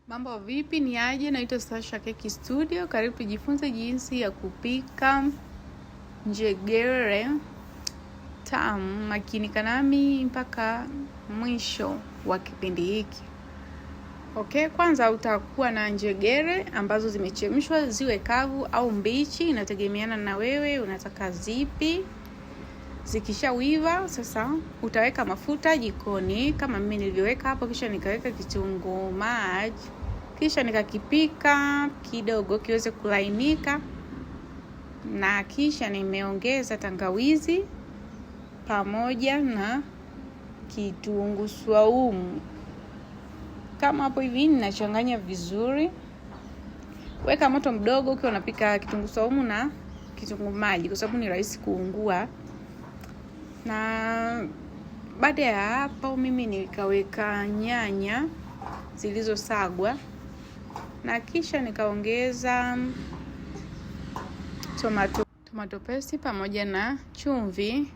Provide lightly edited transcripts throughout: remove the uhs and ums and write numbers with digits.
Mambo vipi, ni aje? Naitwa Sasha Keki Studio. Karibu tujifunze jinsi ya kupika njegere tamu. Makinika nami mpaka mwisho wa kipindi hiki. Okay, kwanza utakuwa na njegere ambazo zimechemshwa, ziwe kavu au mbichi, inategemeana na wewe unataka zipi. Zikishawiva sasa utaweka mafuta jikoni kama mimi nilivyoweka hapo, kisha nikaweka kitunguu maji, kisha nikakipika kidogo kiweze kulainika, na kisha nimeongeza tangawizi pamoja na kitunguu swaumu. Kama hapo hivi ninachanganya vizuri. Weka moto mdogo ukiwa unapika kitunguu swaumu na kitunguu maji kwa sababu ni rahisi kuungua. Na baada ya hapo mimi nikaweka nyanya zilizosagwa, na kisha nikaongeza tomato paste pamoja na chumvi,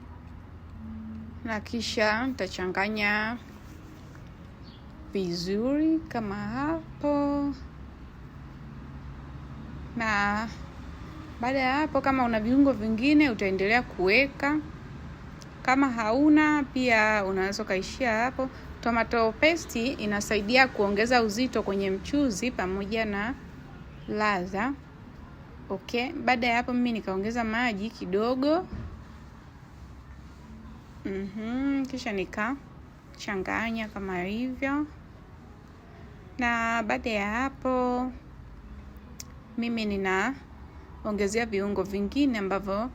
na kisha nitachanganya vizuri kama hapo. Na baada ya hapo, kama una viungo vingine utaendelea kuweka, kama hauna pia unaweza kaishia hapo. Tomato paste inasaidia kuongeza uzito kwenye mchuzi pamoja na ladha. Okay, baada ya hapo mimi nikaongeza maji kidogo. Kisha nikachanganya kama hivyo. Na baada ya hapo mimi ninaongezea viungo vingine ambavyo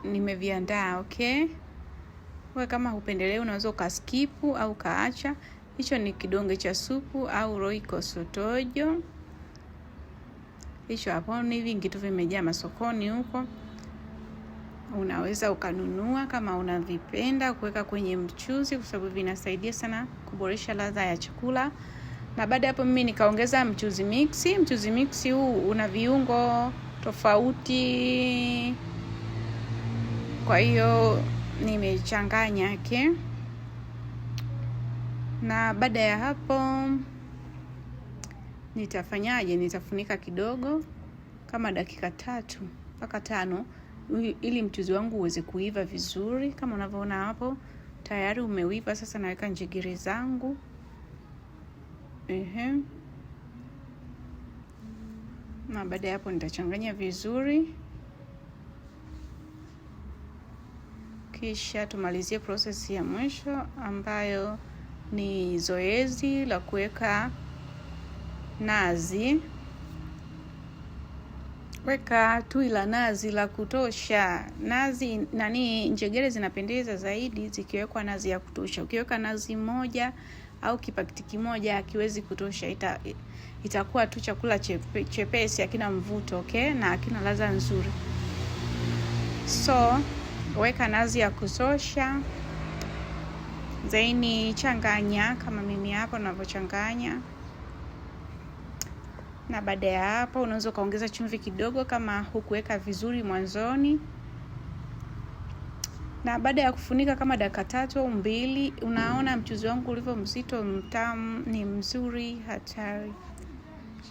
nimeviandaa. Okay, wewe kama hupendelei unaweza ukaskipu au kaacha. Hicho ni kidonge cha supu au Royco sotojo. Hicho hapo ni vingi tu, vimejaa masokoni huko. Unaweza ukanunua kama unavipenda kuweka kwenye mchuzi, kwa sababu vinasaidia sana kuboresha ladha ya chakula. Na baada hapo mimi nikaongeza mchuzi mix. Mchuzi mix huu una viungo tofauti, kwa hiyo nimechanganya yake. Na baada ya hapo nitafanyaje? Nitafunika kidogo kama dakika 3 mpaka 5 ili mchuzi wangu uweze kuiva vizuri. Kama unavyoona hapo tayari umeiva. Sasa naweka njegere zangu. Na baada ya hapo nitachanganya vizuri, kisha tumalizie process ya mwisho ambayo ni zoezi la kuweka nazi. Weka tui la nazi la kutosha. Njegere zinapendeza zaidi zikiwekwa nazi ya kutosha. Ukiweka nazi moja au kipakiti kimoja hakiwezi kutosha. Itakuwa tu chakula chepesi, hakina mvuto, okay, na hakina ladha nzuri. So weka nazi ya kutosha, zaini changanya kama mimi hapo ninavyochanganya. Na baada ya hapo unaweza kaongeza chumvi kidogo kama hukuweka vizuri mwanzoni. Na baada ya kufunika kama dakika 3 au 2, unaona mchuzi wangu ulivyo mzito, mtamu, ni mzuri hatari.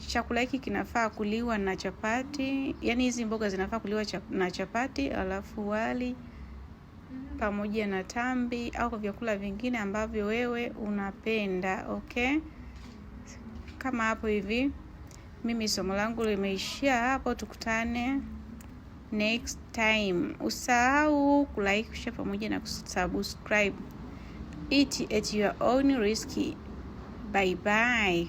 Chakula hiki kinafaa kuliwa na chapati, yani hizi mboga zinafaa kuliwa na chapati, alafu wali pamoja na tambi au vyakula vingine ambavyo wewe unapenda. Okay, kama hapo hivi. Mimi somo langu limeishia hapo. Tukutane next time. Usahau kulike, kushare pamoja na kusubscribe. Eat at your own risk. Bye bye.